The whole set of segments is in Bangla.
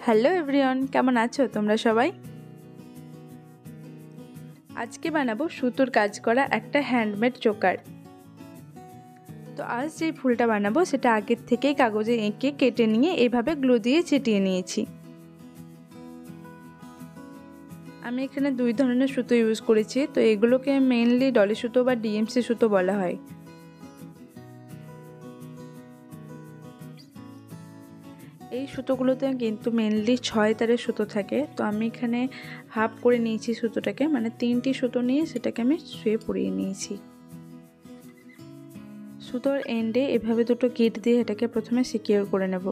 হ্যালো এভরিওয়ান, কেমন আছো তোমরা সবাই? আজকে বানাবো সুতোর কাজ করা একটা হ্যান্ডমেড চোকার। তো আজ যে ফুলটা বানাবো সেটা আগের থেকেই কাগজে এঁকে কেটে নিয়ে এইভাবে গ্লু দিয়ে চিটিয়ে নিয়েছি। আমি এখানে দুই ধরনের সুতো ইউজ করেছি, তো এগুলোকে মেইনলি ডলি সুতো বা ডিএমসি সুতো বলা হয়। এই সুতোগুলোতে কিন্তু মেনলি 6 তারের সুতো থাকে, তো আমি এখানে হাফ করে নিয়েছি সুতোটাকে, মানে 3টি সুতো নিয়ে সেটাকে আমি শুয়ে পরিয়ে নিয়েছি। সুতোর এন্ডে এভাবে দুটো গিট দিয়ে এটাকে প্রথমে সিকিউর করে নেব।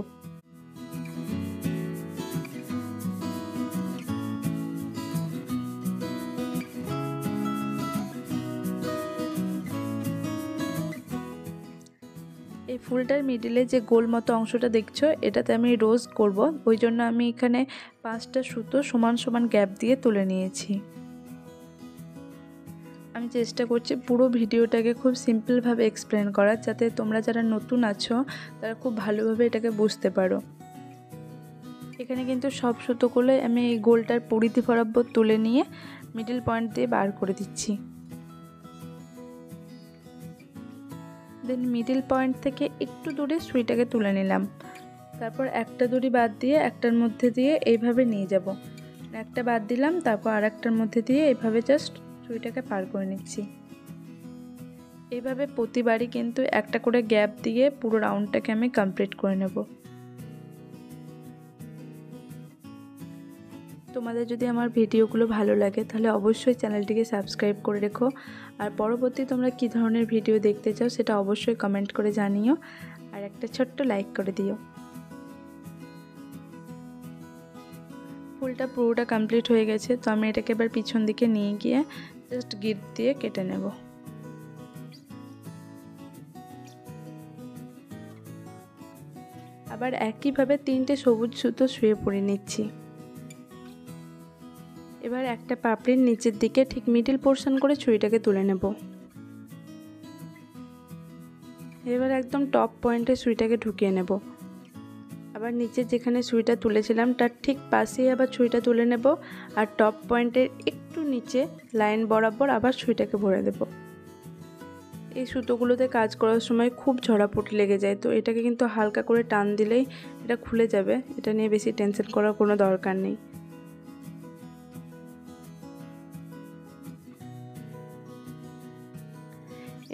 এই ফুলটার মিডিলে যে গোল মতো অংশটা দেখছো, এটাতে আমি রোজ করব, ওই জন্য আমি এখানে 5টা সুতো সমান সমান গ্যাপ দিয়ে তুলে নিয়েছি। আমি চেষ্টা করছি পুরো ভিডিওটাকে খুব সিম্পলভাবে এক্সপ্লেন করার, যাতে তোমরা যারা নতুন আছো তারা খুব ভালোভাবে এটাকে বুঝতে পারো। এখানে কিন্তু সব সুতোগুলো আমি এই গোলটার পরিধি বরাবর তুলে নিয়ে মিডল পয়েন্ট দিয়ে বার করে দিচ্ছি। দেন মিডল পয়েন্ট থেকে একটু দূরে সুইটাকে তুলে নিলাম। তারপর একটা দড়ি বাদ দিয়ে একটার মধ্যে দিয়ে এইভাবে নিয়ে যাব। একটা বাদ দিলাম, তারপর আরেকটার মধ্যে দিয়ে এইভাবে জাস্ট সুইটাকে পার করে নিচ্ছি। এইভাবে প্রতিবারই কিন্তু একটা করে গ্যাপ দিয়ে পুরো রাউন্ডটাকে আমি কমপ্লিট করে নেব। তোমাদের যদি আমার ভিডিওগুলো ভালো লাগে তাহলে অবশ্যই চ্যানেলটিকে সাবস্ক্রাইব করে রেখো, আর পরবর্তী তোমরা কী ধরনের ভিডিও দেখতে চাও সেটা অবশ্যই কমেন্ট করে জানিও, আর একটা ছোট্ট লাইক করে দিও। ফুলটা পুরোটা কমপ্লিট হয়ে গেছে, তো আমি এটাকে এবার পিছন দিকে নিয়ে গিয়ে জাস্ট গিট দিয়ে কেটে নেব। আবার একইভাবে 3টে সবুজ সুতো শুয়ে পরে নিচ্ছি। এবার একটা পাপড়ির নিচের দিকে ঠিক মিডল পোর্শন করে ছুরিটাকে তুলে নেব। এবার একদম টপ পয়েন্টে ছুরিটাকে ঢুকিয়ে নেব। আবার নিচে যেখানে ছুরিটা তুলেছিলাম তার ঠিক পাশেই আবার ছুরিটা তুলে নেব, আর টপ পয়েন্টের একটু নিচে লাইন বরাবর আবার ছুরিটাকে ভরে দেব। এই সুতোগুলোতে কাজ করার সময় খুব ঝরাপটি লেগে যায়, তো এটাকে কিন্তু হালকা করে টান দিলেই এটা খুলে যাবে, এটা নিয়ে বেশি টেনশন করার কোনো দরকার নেই।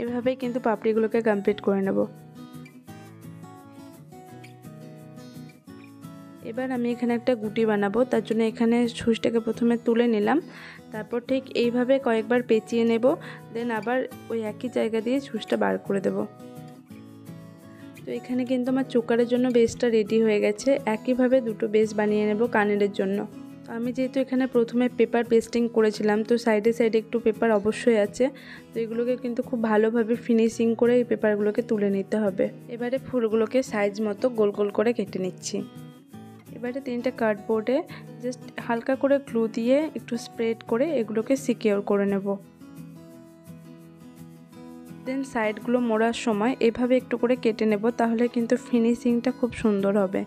এভাবেই কিন্তু পাপড়িগুলোকে কমপ্লিট করে নেব। এবার আমি এখানে একটা গুটি বানাবো, তার জন্য এখানে ছুঁচটাকে প্রথমে তুলে নিলাম, তারপর ঠিক এইভাবে কয়েকবার পেঁচিয়ে নেব, দেন আবার ওই একই জায়গা দিয়ে ছুঁচটা বার করে দেব। তো এখানে কিন্তু আমার চোকারের জন্য বেসটা রেডি হয়ে গেছে। একইভাবে দুটো বেস বানিয়ে নেব কানেরের জন্য। তো আমি যেহেতু এখানে প্রথমে পেপার পেস্টিং করেছিলাম, তো সাইডে সাইডে একটু পেপার অবশ্যই আছে, তো এগুলোকে কিন্তু খুব ভালোভাবে ফিনিশিং করে এই পেপারগুলোকে তুলে নিতে হবে। এবারে ফুলগুলোকে সাইজ মতো গোল গোল করে কেটে নিচ্ছি। এবারে 3টে কার্ডবোর্ডে জাস্ট হালকা করে গ্লু দিয়ে একটু স্প্রেড করে এগুলোকে সিকিউর করে নেব। দেন সাইডগুলো মোড়ার সময় এভাবে একটু করে কেটে নেব, তাহলে কিন্তু ফিনিশিংটা খুব সুন্দর হবে।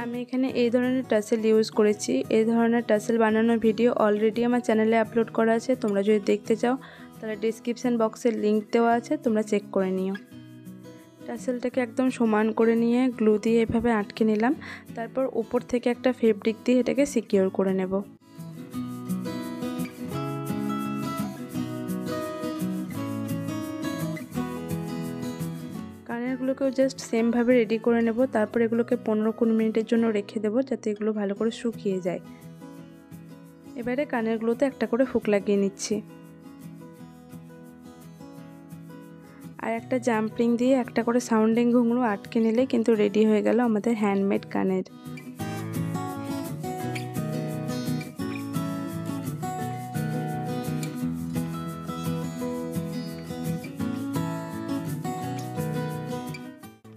আমি এখানে এই ধরনের টাসেল ইউজ করেছি। এই ধরনের টাসেল বানানোর ভিডিও অলরেডি আমার চ্যানেলে আপলোড করা আছে, তোমরা যদি দেখতে চাও তাহলে ডেসক্রিপশান বক্সের লিঙ্ক দেওয়া আছে, তোমরা চেক করে নিও। টাসেলটাকে একদম সমান করে নিয়ে গ্লু দিয়ে এভাবে আটকে নিলাম, তারপর উপর থেকে একটা ফেব্রিক দিয়ে এটাকে সিকিউর করে নেব। কানেরগুলোকেও জাস্ট সেমভাবে রেডি করে নেব, তারপর এগুলোকে 15-20 মিনিটের জন্য রেখে দেবো, যাতে এগুলো ভালো করে শুকিয়ে যায়। এবারে কানেরগুলোতে একটা করে হুক লাগিয়ে নিচ্ছি, আর একটা জাম্পিং দিয়ে একটা করে সাউন্ডিং ঘুঙরু আটকে নিলে কিন্তু রেডি হয়ে গেল আমাদের হ্যান্ডমেড কানের।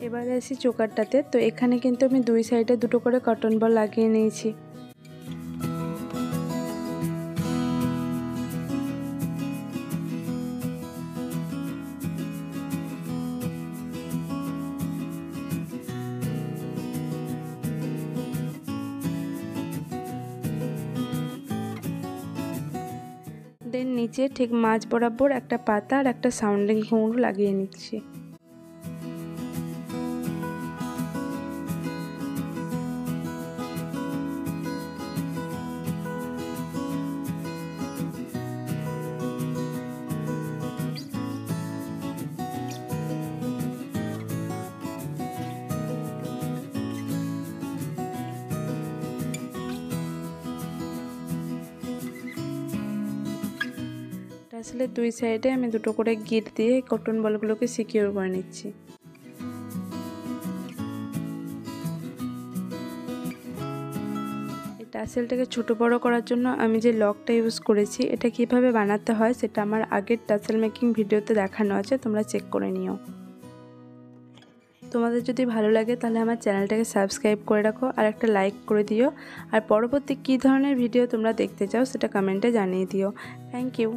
এবারে আসি চোকারটাতে। তো এখানে কিন্তু আমি দুই সাইডে দুটো করে কটন বল লাগিয়ে নিয়েছি। দেন নিচে ঠিক মাঝ বরাবর একটা পাতা আর একটা সাউন্ডিং ঘুঙরু লাগিয়ে নিচ্ছি। টাসেলের দুই সাইডে আমি দুটো করে গিট দিয়ে কটন বলগুলোকে সিকিউর করে নিচ্ছি। এই টাসেলটাকে ছোট বড় করার জন্য আমি যে লকটা ইউজ করেছি এটা কিভাবে বানাতে হয় সেটা আমার আগের টাসেল মেকিং ভিডিওতে দেখানো আছে, তোমরা চেক করে নিও। তোমাদের যদি ভালো লাগে তাহলে আমার চ্যানেলটাকে সাবস্ক্রাইব করে রাখো আর একটা লাইক করে দিও। আর পরবর্তী কী ধরনের ভিডিও তোমরা দেখতে চাও সেটা কমেন্টে জানিয়ে দিও। Thank you.